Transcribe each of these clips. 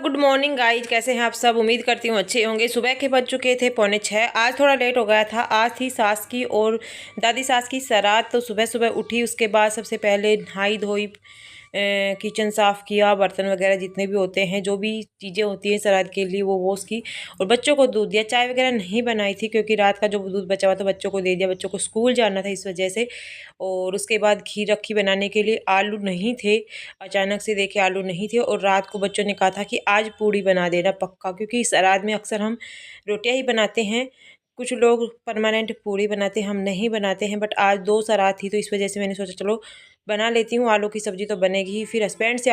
Good morning guys, कैसे हैं आप सब। उम्मीद करती हूँ अच्छे होंगे। सुबह के बज चुके थे 6:45। आज थोड़ा लेट हो गया था। आज थी सास की और दादी सास की सरात, तो सुबह सुबह उठी। उसके बाद सबसे पहले नहाई धोई, किचन साफ़ किया, बर्तन वगैरह जितने भी होते हैं, जो भी चीज़ें होती हैं सराद के लिए वो वॉश की, और बच्चों को दूध दिया। चाय वगैरह नहीं बनाई थी क्योंकि रात का जो दूध बचा हुआ था बच्चों को दे दिया। बच्चों को स्कूल जाना था इस वजह से। और उसके बाद खीर रखी बनाने के लिए। आलू नहीं थे, अचानक से देखे आलू नहीं थे, और रात को बच्चों ने कहा था कि आज पूड़ी बना देना पक्का, क्योंकि सराद में अक्सर हम रोटियां ही बनाते हैं। कुछ लोग परमानेंट पूड़ी बनाते हैं, हम नहीं बनाते हैं। बट आज 2 सराद थी तो इस वजह से मैंने सोचा चलो बना लेती हूँ। आलू की सब्ज़ी तो बनेगी ही। फिर हस्बैंड से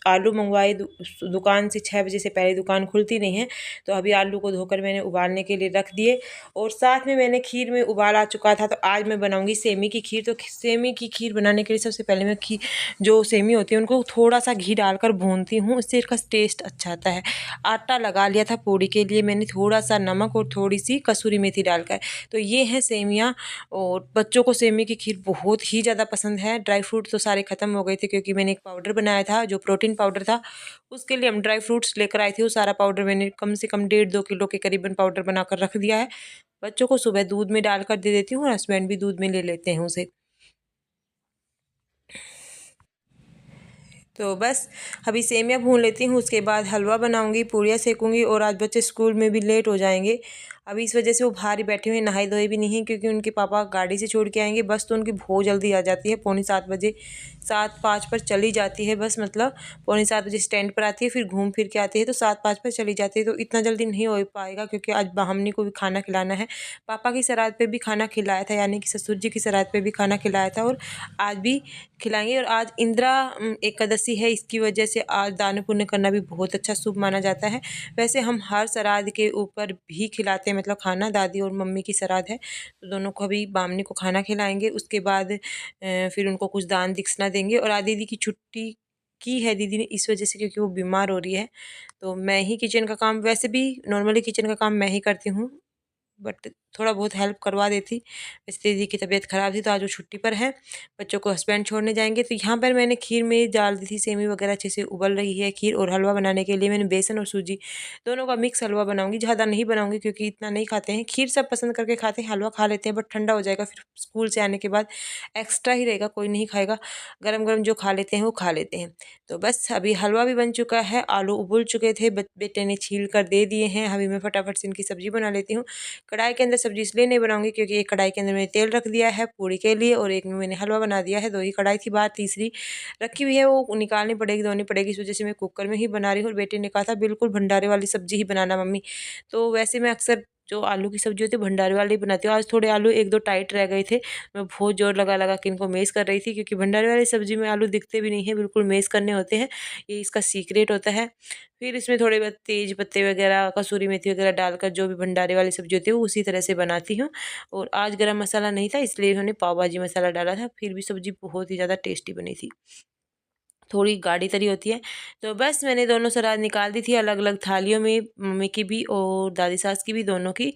आलू मंगवाए दुकान से। 6 बजे से पहले दुकान खुलती नहीं है, तो अभी आलू को धोकर मैंने उबालने के लिए रख दिए। और साथ में मैंने खीर में उबाल आ चुका था, तो आज मैं बनाऊंगी सेमी की खीर। तो सेमी की खीर बनाने के लिए सबसे पहले मैं जो सेमी होती है उनको थोड़ा सा घी डालकर भूनती हूँ, उससे इसका टेस्ट अच्छा आता है। आटा लगा लिया था पूड़ी के लिए मैंने, थोड़ा सा नमक और थोड़ी सी कसूरी मेथी डालकर। तो ये है सेमियाँ। और बच्चों को सेमी की खीर बहुत ही ज़्यादा पसंद है। ड्राई फ्रूट तो सारे ख़त्म हो गए थे क्योंकि मैंने एक पाउडर बनाया था जो प्रोटीन पाउडर था। उसके लिए हम ड्राई फ्रूट्स लेकर आए थे। वो सारा पाउडर मैंने कम से कम 1.5-2 किलो के करीबन पाउडर बनाकर रख दिया है। बच्चों को सुबह दूध में डालकर दे देती हूँ और हस्बैंड भी दूध में ले लेते हैं उसे। तो बस अभी सेमियाँ भून लेती हूँ, उसके बाद हलवा बनाऊंगी, पूड़ियाँ सेकूंगी। और आज बच्चे स्कूल में भी लेट हो जाएंगे अभी, इस वजह से वो बाहर ही बैठे हुए, नहाए धोए भी नहीं हैं क्योंकि उनके पापा गाड़ी से छोड़ के आएंगे। बस तो उनकी बहुत जल्दी आ जाती है, 6:45 बजे, 7:05 पर चली जाती है बस। मतलब 6:45 बजे स्टैंड पर आती है, फिर घूम फिर के आती है तो 7:05 पर चली जाती है। तो इतना जल्दी नहीं हो पाएगा क्योंकि आज बाहमनी को भी खाना खिलाना है। पापा की सराद पे भी खाना खिलाया था, यानी कि ससुर जी की सराद पे भी खाना खिलाया था, और आज भी खिलाएंगे। और आज इंदिरा एकादशी है, इसकी वजह से आज दान पुण्य करना भी बहुत अच्छा शुभ माना जाता है। वैसे हम हर श्राद्ध के ऊपर भी खिलाते हैं, मतलब खाना। दादी और मम्मी की श्राद्ध है तो दोनों को अभी बामनी को खाना खिलाएंगे। उसके बाद फिर उनको कुछ दान दक्षिणा देंगे। और आज दीदी की छुट्टी की है दीदी ने इस वजह से क्योंकि वो बीमार हो रही है। तो मैं ही किचन का काम, वैसे भी नॉर्मली किचन का काम मैं ही करती हूँ, बट थोड़ा बहुत हेल्प करवा देती। वैसे दीदी की तबीयत ख़राब थी तो आज वो छुट्टी पर है। बच्चों को हस्बैंड छोड़ने जाएंगे। तो यहाँ पर मैंने खीर में डाल दी थी सेमी वगैरह, अच्छे से उबल रही है खीर। और हलवा बनाने के लिए मैंने बेसन और सूजी दोनों का मिक्स हलवा बनाऊंगी। ज़्यादा नहीं बनाऊंगी क्योंकि इतना नहीं खाते हैं। खीर सब पसंद करके खाते हैं, हलवा खा लेते हैं, बट ठंडा हो जाएगा फिर स्कूल से आने के बाद एक्स्ट्रा ही रहेगा, कोई नहीं खाएगा। गरम गरम जो खा लेते हैं वो खा लेते हैं। तो बस अभी हलवा भी बन चुका है, आलू उबल चुके थे, बेटे ने छील कर दे दिए हैं। अभी मैं फटाफट से इनकी सब्जी बना लेती हूँ। कढ़ाई के अंदर सब्जी इसलिए नहीं बनाऊंगी क्योंकि एक कढ़ाई के अंदर मैंने तेल रख दिया है पूड़ी के लिए, और एक में मैंने हलवा बना दिया है। 2 ही कढ़ाई थी, बाहर तीसरी रखी हुई है, वो निकालनी पड़ेगी, धोनी पड़ेगी। इस वजह से मैं कुकर में ही बना रही हूँ। और बेटे ने कहा था बिल्कुल भंडारे वाली सब्जी ही बनाना मम्मी। तो वैसे मैं अक्सर जो आलू की सब्जी होती है भंडारे वाली बनाती हूँ। आज थोड़े आलू 1-2 टाइट रह गए थे, मैं बहुत जोर लगा लगा के इनको मेश कर रही थी क्योंकि भंडारे वाली सब्जी में आलू दिखते भी नहीं है, बिल्कुल मेश करने होते हैं, ये इसका सीक्रेट होता है। फिर इसमें थोड़े बहुत तेज पत्ते वगैरह, कसूरी मेथी वगैरह डालकर जो भी भंडारे वाली सब्जी होती है वो उसी तरह से बनाती हूँ। और आज गरम मसाला नहीं था इसलिए उन्होंने पाव भाजी मसाला डाला था, फिर भी सब्जी बहुत ही ज़्यादा टेस्टी बनी थी। थोड़ी गाढ़ी तरी होती है। तो बस मैंने दोनों सलाद निकाल दी थी अलग अलग थालियों में, मम्मी की भी और दादी सास की भी, दोनों की।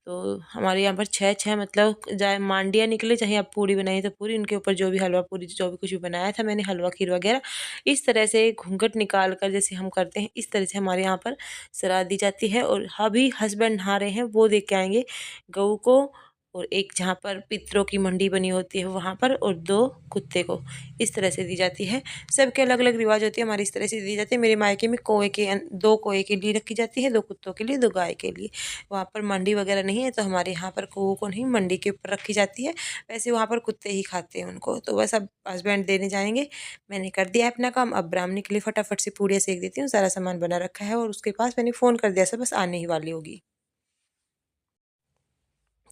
तो हमारे यहाँ पर 6-6 मतलब चाहे मांडियाँ निकले, चाहे आप पूड़ी बनाइए तो पूरी, उनके ऊपर जो भी हलवा पूरी जो भी कुछ भी बनाया था मैंने, हलवा खीर वगैरह, इस तरह से घूंघट निकाल कर जैसे हम करते हैं इस तरह से हमारे यहाँ पर सलाद दी जाती है। और अभी हस्बैंड नहा रहे हैं, वो देख के आएंगे गऊ को, और एक जहाँ पर पितरों की मंडी बनी होती है वहाँ पर, और 2 कुत्ते को, इस तरह से दी जाती है। सबके अलग अलग रिवाज होती है, हमारी इस तरह से दी जाती है। मेरे मायके में 2 कोए के लिए रखी जाती है, 2 कुत्तों के लिए, 2 गाय के लिए। वहाँ पर मंडी वगैरह नहीं है तो हमारे यहाँ पर कौओं को नहीं, मंडी के ऊपर रखी जाती है। वैसे वहाँ पर कुत्ते ही खाते हैं उनको। तो बस अब हस्बैंड देने जाएंगे, मैंने कर दिया है अपना काम। अब ब्राह्मणी के लिए फटाफट से पूड़ियाँ सेक देती हूँ, सारा सामान बना रखा है और उसके पास मैंने फ़ोन कर दिया, सब बस आने ही वाली होगी।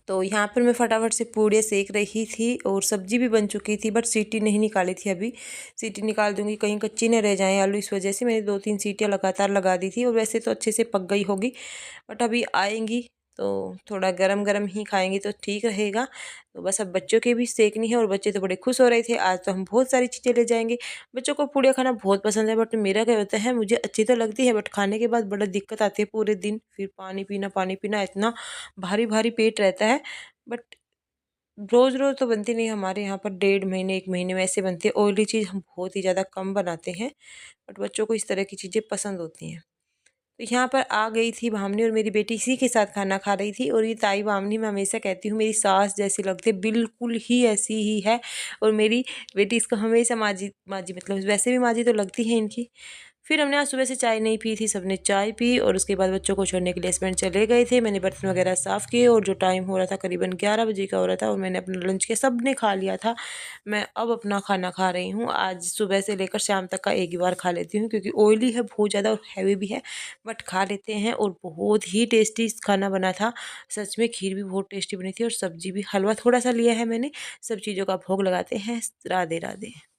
तो यहाँ पर मैं फटाफट से पूड़ियाँ सेक रही थी और सब्जी भी बन चुकी थी, बट सीटी नहीं निकाली थी। अभी सीटी निकाल दूंगी, कहीं कच्ची न रह जाएं आलू, इस वजह से मैंने 2-3 सीटियाँ लगातार लगा दी थी। और वैसे तो अच्छे से पक गई होगी, बट अभी आएंगी तो थोड़ा गरम गरम ही खाएंगे तो ठीक रहेगा। तो बस अब बच्चों के भी सेकनी है, और बच्चे तो बड़े खुश हो रहे थे। आज तो हम बहुत सारी चीज़ें ले जाएंगे। बच्चों को पूड़ियाँ खाना बहुत पसंद है, बट मेरा क्या होता है, मुझे अच्छी तो लगती है बट खाने के बाद बड़ा दिक्कत आती है पूरे दिन। फिर पानी पीना, इतना भारी भारी पेट रहता है। बट रोज़ रोज़ तो बनती नहीं, हमारे यहाँ पर 1.5 महीने 1 महीने में ऐसे बनती है। ऑयली चीज़ हम बहुत ही ज़्यादा कम बनाते हैं, बट बच्चों को इस तरह की चीज़ें पसंद होती हैं। तो यहाँ पर आ गई थी भावनी और मेरी बेटी इसी के साथ खाना खा रही थी। और ये ताई भावनी मैं हमेशा कहती हूँ मेरी सास जैसी लगती है, बिल्कुल ही ऐसी ही है। और मेरी बेटी इसको हमेशा माजी माजी, मतलब वैसे भी माजी तो लगती है इनकी। फिर हमने आज सुबह से चाय नहीं पी थी, सबने चाय पी और उसके बाद बच्चों को छोड़ने के लिए हस्बैंड चले गए थे। मैंने बर्तन वगैरह साफ़ किए और जो टाइम हो रहा था करीबन 11 बजे का हो रहा था और मैंने अपना लंच किया, सब ने खा लिया था। मैं अब अपना खाना खा रही हूँ। आज सुबह से लेकर शाम तक का एक ही बार खा लेती हूँ क्योंकि ऑयली है बहुत ज़्यादा और हैवी भी है, बट खा लेते हैं। और बहुत ही टेस्टी खाना बना था सच में। खीर भी बहुत टेस्टी बनी थी और सब्जी भी। हलवा थोड़ा सा लिया है मैंने। सब चीज़ों का भोग लगाते हैं। राधे राधे।